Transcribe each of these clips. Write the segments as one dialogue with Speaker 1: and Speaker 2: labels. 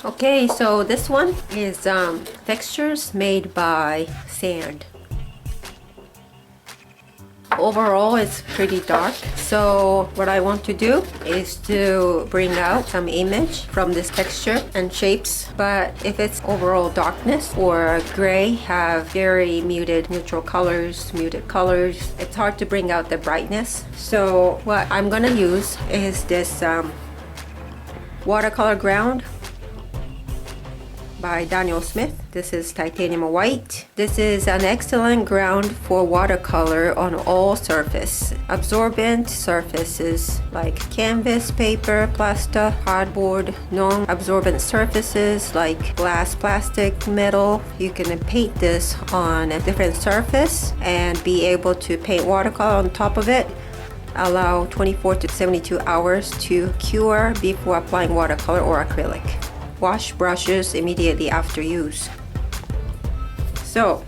Speaker 1: Okay, so this one is textures made by sand. Overall, it's pretty dark. So what I want to do is to bring out some image from this texture and shapes. But if it's overall darkness or gray, have very muted neutral colors, muted colors, it's hard to bring out the brightness. So what I'm gonna use is this watercolor ground by Daniel Smith. This is titanium white. This is an excellent ground for watercolor on all surface. Absorbent surfaces like canvas, paper, plaster, cardboard, non-absorbent surfaces like glass, plastic, metal. You can paint this on a different surface and be able to paint watercolor on top of it. Allow 24 to 72 hours to cure before applying watercolor or acrylic. Wash brushes immediately after use. So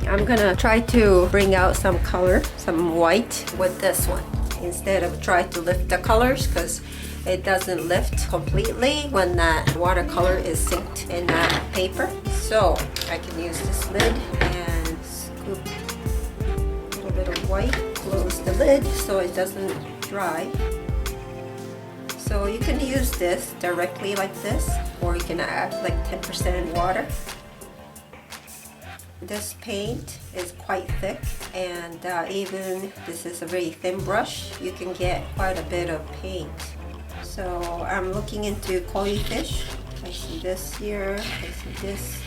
Speaker 1: I'm gonna try to bring out some color, some white with this one instead of try to lift the colors, because it doesn't lift completely when that watercolor is synced in that paper. So I can use this lid and scoop a little bit of white, close the lid so it doesn't dry. So you can use this directly like this, or you can add like 10% water. This paint is quite thick, and even this is a very thin brush, you can get quite a bit of paint. So I'm looking into koi fish. I see this here, I see this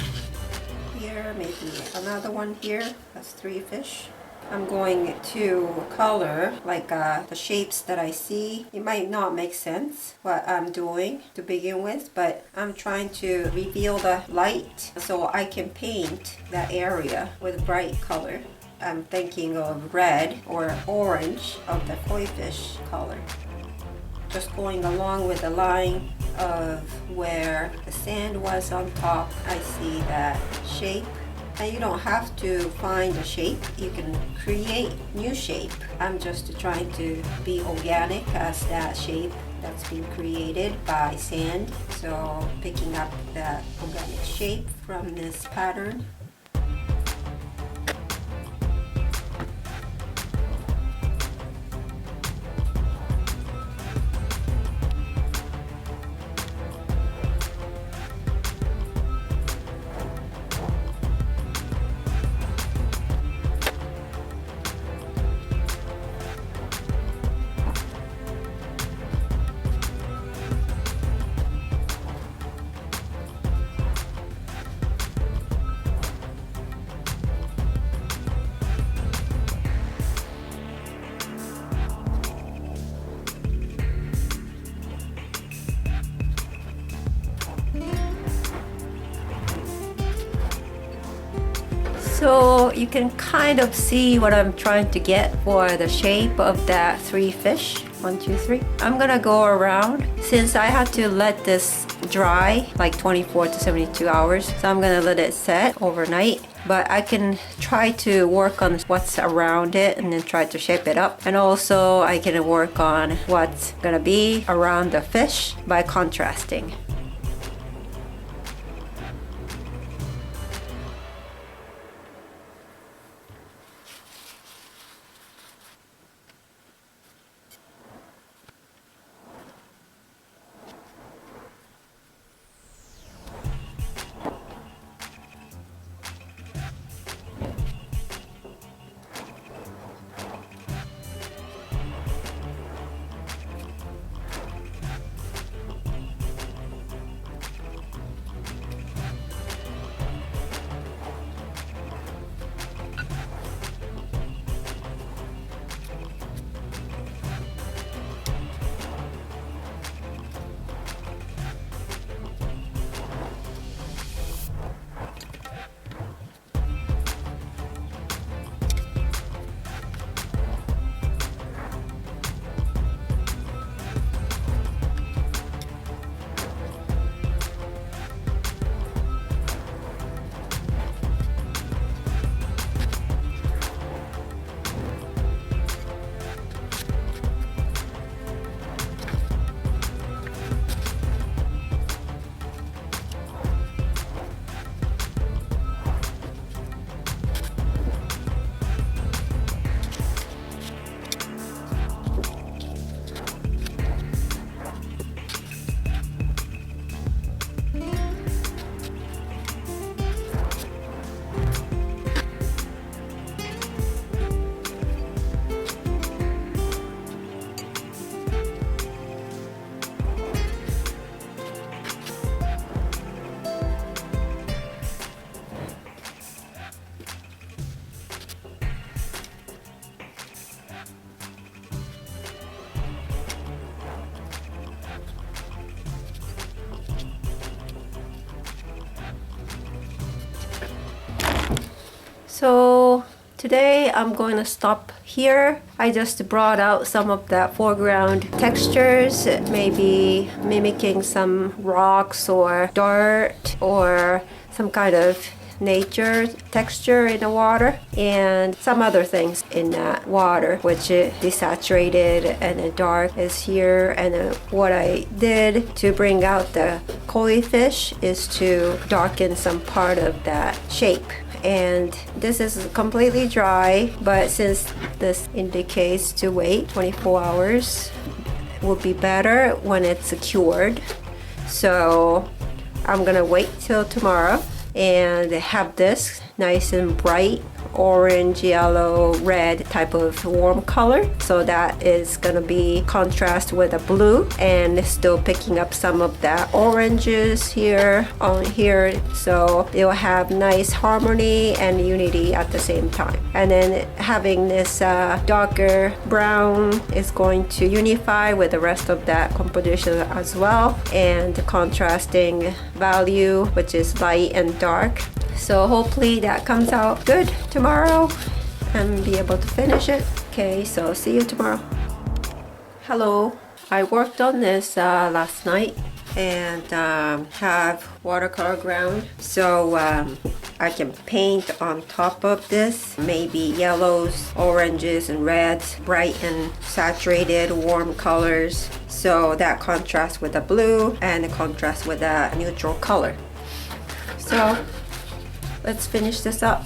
Speaker 1: here, maybe another one here. That's 3 fish. I'm going to color like the shapes that I see. It might not make sense what I'm doing to begin with, but I'm trying to reveal the light so I can paint that area with bright color. I'm thinking of red or orange of the koi fish color. Just going along with the line of where the sand was on top, I see that shape. And you don't have to find a shape, you can create new shape. I'm just trying to be organic as that shape that's been created by sand. So picking up that organic shape from this pattern. So you can kind of see what I'm trying to get for the shape of that 3 fish. 1, 2, 3. I'm gonna go around. Since I had to let this dry like 24 to 72 hours, so I'm gonna let it set overnight. But I can try to work on what's around it and then try to shape it up. And also I can work on what's gonna be around the fish by contrasting. So today I'm going to stop here. I just brought out some of the foreground textures, maybe mimicking some rocks or dirt or some kind of nature texture in the water, and some other things in that water, which is desaturated and the dark is here. And what I did to bring out the koi fish is to darken some part of that shape. And this is completely dry, but since this indicates to wait 24 hours, will be better when it's cured. So I'm gonna wait till tomorrow and have this nice and bright orange, yellow, red type of warm color. So that is gonna be contrast with a blue and still picking up some of that oranges here on here. So it will have nice harmony and unity at the same time. And then having this darker brown is going to unify with the rest of that composition as well. And the contrasting value, which is light and dark. So hopefully that comes out good tomorrow and be able to finish it. Okay, so see you tomorrow. Hello, I worked on this last night and have watercolor ground. So I can paint on top of this, maybe yellows, oranges, and reds, bright and saturated warm colors. So that contrasts with the blue and the contrast with a neutral color. So let's finish this up.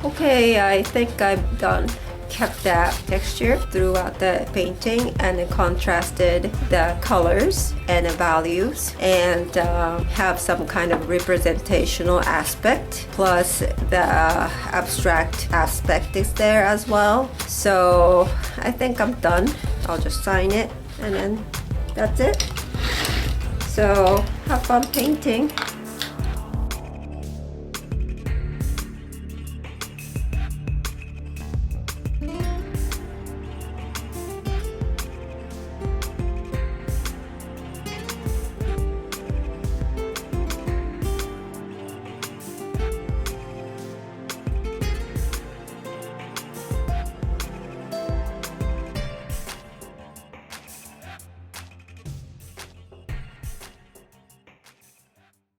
Speaker 1: Okay, I think I've done. Kept that texture throughout the painting and then contrasted the colors and the values and have some kind of representational aspect, plus the abstract aspect is there as well. So I think I'm done. I'll just sign it and then that's it. So have fun painting.